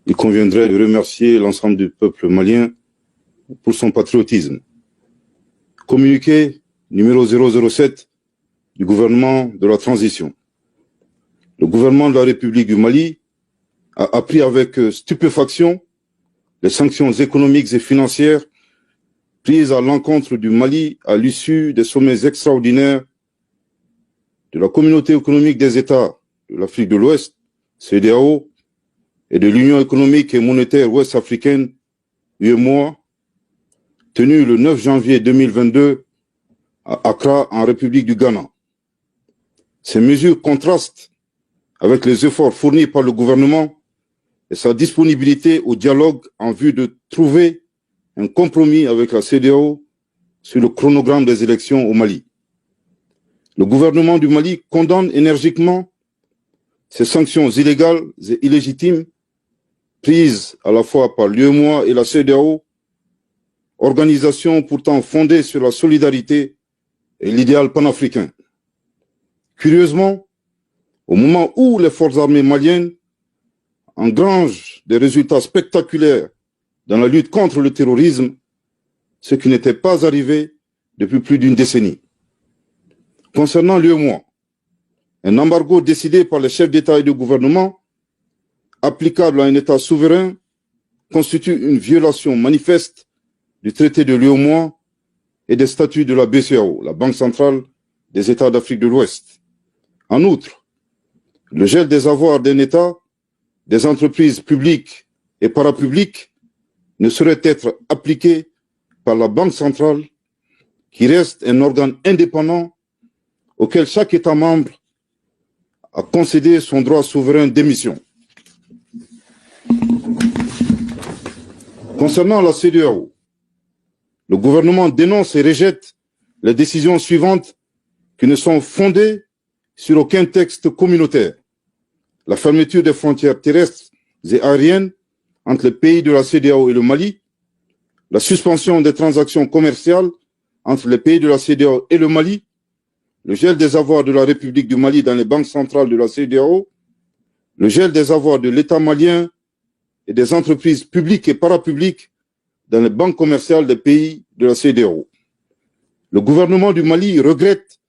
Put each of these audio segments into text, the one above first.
il conviendrait de remercier l'ensemble du peuple malien pour son patriotisme. Communiqué numéro 007 du gouvernement de la transition. Le gouvernement de la République du Mali a appris avec stupéfaction les sanctions économiques et financières prises à l'encontre du Mali à l'issue des sommets extraordinaires de la Communauté économique des États de l'Afrique de l'Ouest, CEDEAO, et de l'Union économique et monétaire ouest-africaine, UEMOA, tenue le 9 janvier 2022 à Accra, en République du Ghana. Ces mesures contrastent avec les efforts fournis par le gouvernement et sa disponibilité au dialogue en vue de trouver un compromis avec la CEDEAO sur le chronogramme des élections au Mali. Le gouvernement du Mali condamne énergiquement ces sanctions illégales et illégitimes prises à la fois par l'UEMOA et la CEDEAO, organisation pourtant fondée sur la solidarité et l'idéal panafricain. Curieusement, au moment où les forces armées maliennes engrangent des résultats spectaculaires dans la lutte contre le terrorisme, ce qui n'était pas arrivé depuis plus d'une décennie. Concernant l'UEMOA, un embargo décidé par les chefs d'État et de gouvernement, applicable à un État souverain, constitue une violation manifeste du traité de l'UEMOA et des statuts de la BCEAO, la Banque centrale des États d'Afrique de l'Ouest. En outre, le gel des avoirs d'un État, des entreprises publiques et parapubliques ne saurait être appliqué par la Banque centrale, qui reste un organe indépendant auquel chaque État membre a concédé son droit souverain d'émission. Concernant la CEDEAO, le gouvernement dénonce et rejette les décisions suivantes qui ne sont fondées sur aucun texte communautaire. La fermeture des frontières terrestres et aériennes entre les pays de la CEDEAO et le Mali, la suspension des transactions commerciales entre les pays de la CEDEAO et le Mali, le gel des avoirs de la République du Mali dans les banques centrales de la CEDEAO, le gel des avoirs de l'État malien et des entreprises publiques et parapubliques dans les banques commerciales des pays de la CEDEAO. Le gouvernement du Mali regrette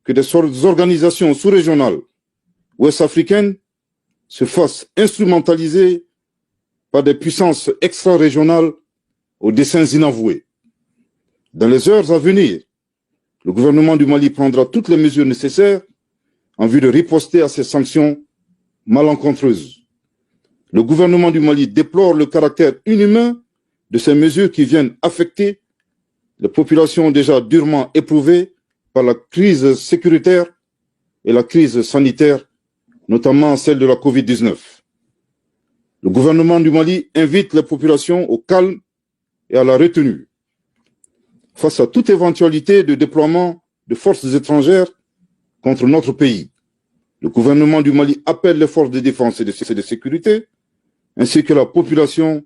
que des organisations sous-régionales ouest-africaines se fassent instrumentaliser par des puissances extra-régionales aux desseins inavoués. Dans les heures à venir, le gouvernement du Mali prendra toutes les mesures nécessaires en vue de riposter à ces sanctions malencontreuses. Le gouvernement du Mali déplore le caractère inhumain de ces mesures qui viennent affecter les populations déjà durement éprouvées par la crise sécuritaire et la crise sanitaire, notamment celle de la Covid-19. Le gouvernement du Mali invite les populations au calme et à la retenue. Face à toute éventualité de déploiement de forces étrangères contre notre pays, le gouvernement du Mali appelle les forces de défense et de sécurité, ainsi que la population,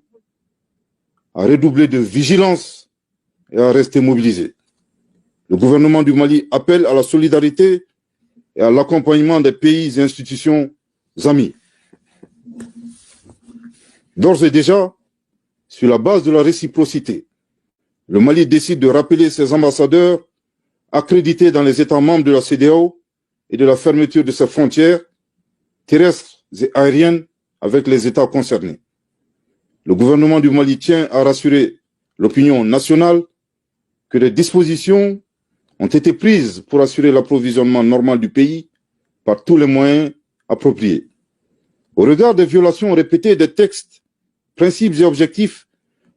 à redoubler de vigilance et à rester mobilisée. Le gouvernement du Mali appelle à la solidarité et à l'accompagnement des pays et institutions amis. D'ores et déjà, sur la base de la réciprocité, le Mali décide de rappeler ses ambassadeurs accrédités dans les États membres de la CEDEAO et de la fermeture de ses frontières terrestres et aériennes avec les États concernés. Le gouvernement du Mali tient à rassurer l'opinion nationale que des dispositions ont été prises pour assurer l'approvisionnement normal du pays par tous les moyens appropriés. Au regard des violations répétées des textes, principes et objectifs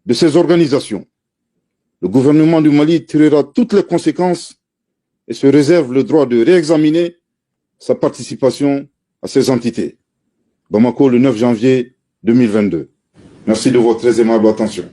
de ces organisations, le gouvernement du Mali tirera toutes les conséquences et se réserve le droit de réexaminer sa participation à ces entités. Bamako, le 9 janvier 2022. Merci de votre très aimable attention.